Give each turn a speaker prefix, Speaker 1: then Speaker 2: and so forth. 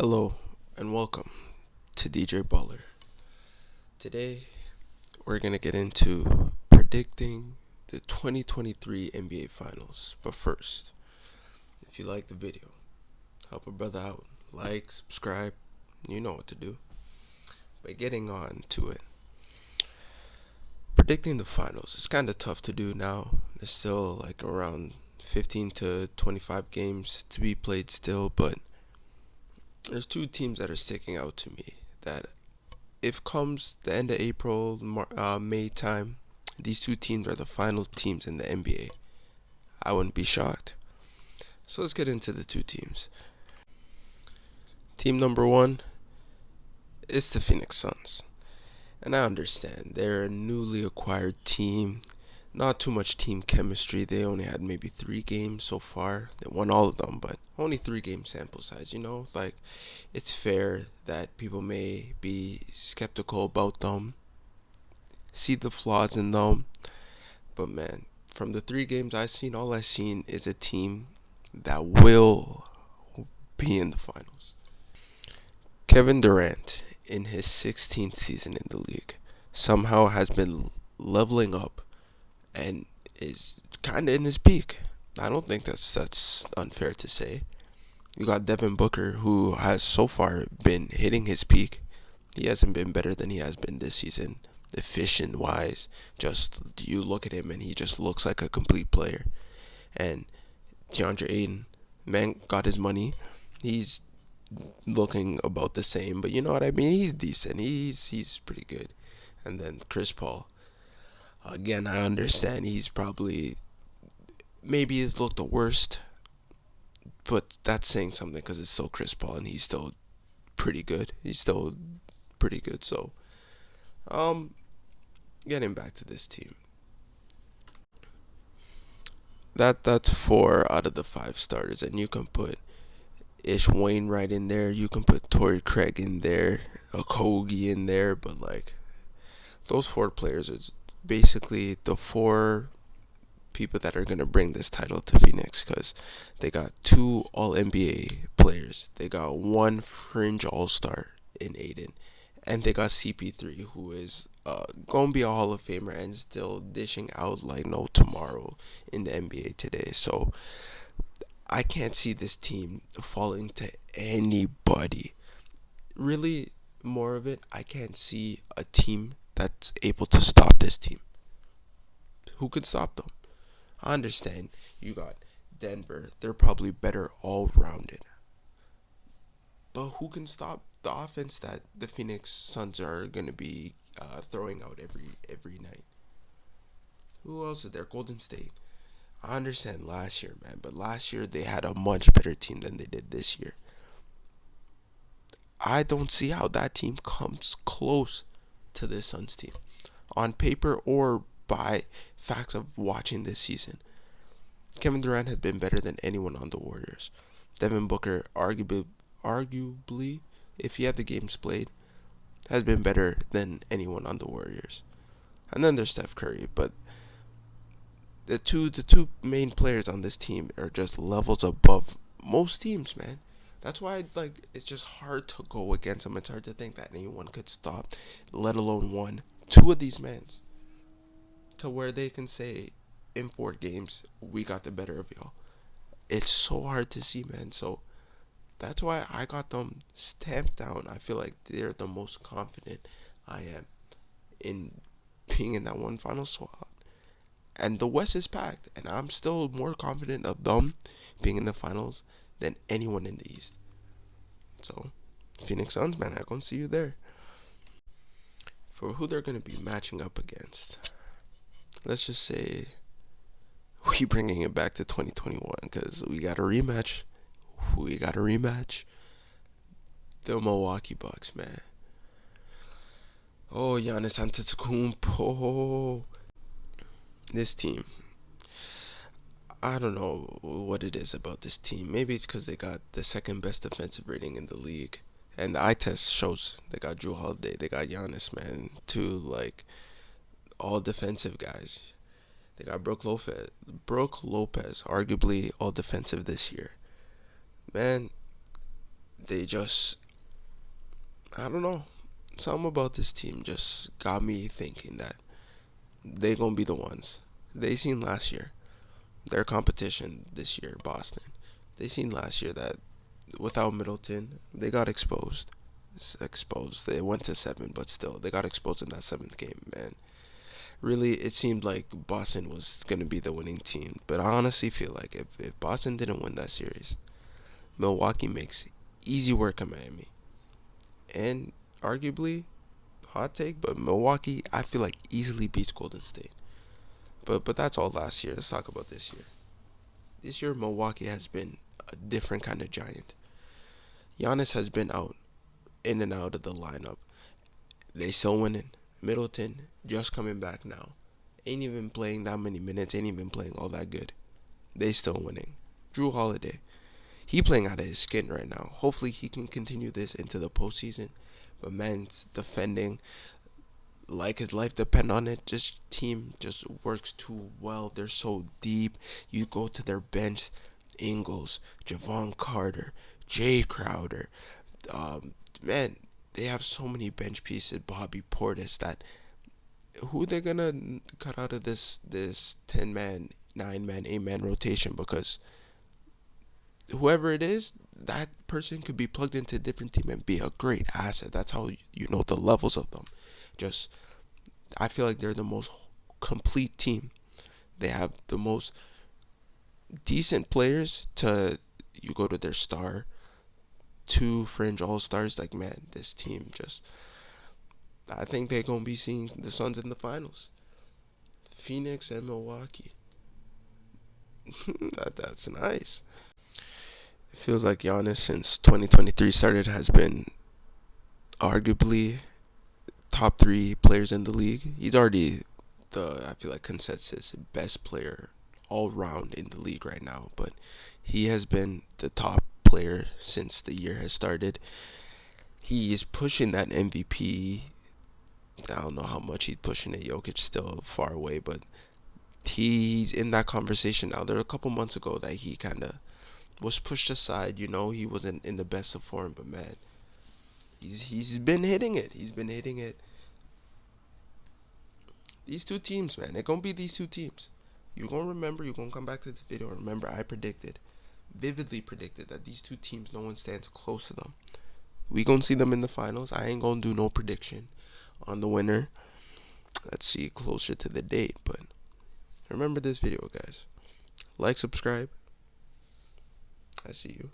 Speaker 1: Hello and welcome to DJ Baller. Today we're going to get into predicting the 2023 NBA Finals. But first, if you like the video, help a brother out. Like, subscribe, you know what to do. But getting on to it. Predicting the finals is kind of tough to do now. There's still like around 15 to 25 games to be played still, but there's two teams that are sticking out to me that if comes the end of April, May time, these two teams are the final teams in the NBA. I wouldn't be shocked. So let's get into the two teams. Team number one is the Phoenix Suns. And I understand they're a newly acquired team. Not too much team chemistry. They only had maybe 3 games so far. They won all of them, but only 3 game sample size. Like it's fair that people may be skeptical about them, see the flaws in them. But man, from the 3 games I've seen, all I've seen is a team that will be in the finals. Kevin Durant, in his 16th season in the league, somehow has been leveling up and is kind of in his peak. I don't think that's unfair to say. You got Devin Booker, who has so far been hitting his peak. He hasn't been better than he has been this season, efficient wise. Just you look at him and he just looks like a complete player. And DeAndre Ayton, man, got his money. He's looking about the same, but you know what I mean. He's decent. He's pretty good. And then Chris Paul. Again, I understand he's probably maybe he's looked the worst, but that's saying something because it's still Chris Paul and he's still pretty good. He's still pretty good. So, getting back to this team, that's 4 out of the 5 starters, and you can put Ish Wainwright in there. You can put Torrey Craig in there, Okogie in there, but like those 4 players is basically the 4 people that are gonna bring this title to Phoenix because they got 2 All NBA players. They got 1 fringe All Star in Aiden, and they got CP3, who is gonna be a Hall of Famer and still dishing out like no tomorrow in the NBA today. So I can't see this team falling to anybody. Really, more of it, I can't see a team that's able to stop this team. Who could stop them? I understand you got Denver. They're probably better all rounded. But who can stop the offense that the Phoenix Suns are going to be throwing out every night? Who else is there? Golden State. I understand last year, man, but last year they had a much better team than they did this year. I don't see how that team comes close to this Suns team on paper or by facts of watching this season. Kevin Durant has been better than anyone on the Warriors. Devin Booker, arguably, if he had the games played, has been better than anyone on the Warriors. And then there's Steph Curry, but the two main players on this team are just levels above most teams, man. That's why it's just hard to go against them. It's hard to think that anyone could stop, let alone 2 of these men, to where they can say in 4 games we got the better of y'all. It's so hard to see, man. So that's why I got them stamped down. I feel like they're the most confident I am in being in that one final slot. And the West is packed, and I'm still more confident of them being in the finals than anyone in the East. So, Phoenix Suns, man, I'm going to see you there. For who they're going to be matching up against, let's just say we bringing it back to 2021 because we got a rematch. The Milwaukee Bucks, man. Oh, Giannis Antetokounmpo. This team, I don't know what it is about this team. Maybe it's because they got the second best defensive rating in the league. And the eye test shows they got Drew Holiday, they got Giannis, man. 2 all defensive guys. They got Brooke Lopez, arguably all defensive this year. Man, they just, I don't know. Something about this team just got me thinking that they gonna be the ones. They seen last year their competition this year, Boston. They seen last year that without Middleton, they got exposed. Exposed. They went to 7, but still, they got exposed in that 7th game, man. Really, it seemed like Boston was gonna be the winning team, but I honestly feel like if Boston didn't win that series, Milwaukee makes easy work of Miami, and arguably, hot take, but Milwaukee, I feel like easily beats Golden State. But that's all last year. Let's talk about this year. This year, Milwaukee has been a different kind of giant. Giannis has been out, in and out of the lineup. They still winning. Middleton just coming back now. Ain't even playing that many minutes. Ain't even playing all that good. They still winning. Drew Holiday, he playing out of his skin right now. Hopefully he can continue this into the postseason. But man's defending like his life depend on it. This team just works too well. They're so deep. You go to their bench, Ingles, Javon Carter, Jay Crowder. Man, they have so many bench pieces. Bobby Portis. That who they're gonna cut out of this 10-man, 9-man, 8-man rotation, because whoever it is, that person could be plugged into a different team and be a great asset. That's how you know the levels of them. Just I feel like they're the most complete team. They have the most decent players to you go to their star, 2 fringe all stars. Like, man, this team just, I think they're gonna be seeing the Suns in the finals. Phoenix and Milwaukee. That's nice. It feels like Giannis since 2023 started has been arguably top 3 players in the league. He's already I feel like consensus best player all round in the league right now, but he has been the top player since the year has started. He is pushing that MVP. I don't know how much he's pushing it. Jokic still far away, but he's in that conversation now. There were a couple months ago that he kind of was pushed aside. He wasn't in the best of form, but man, he's been hitting it. He's been hitting it. These 2 teams, man, they're gonna be these 2 teams. You're gonna remember. You're gonna come back to this video and remember. I vividly predicted that these 2 teams, no one stands close to them. We gonna see them in the finals. I ain't gonna do no prediction on the winner. Let's see closer to the date, but remember this video, guys. Like, subscribe. I see you.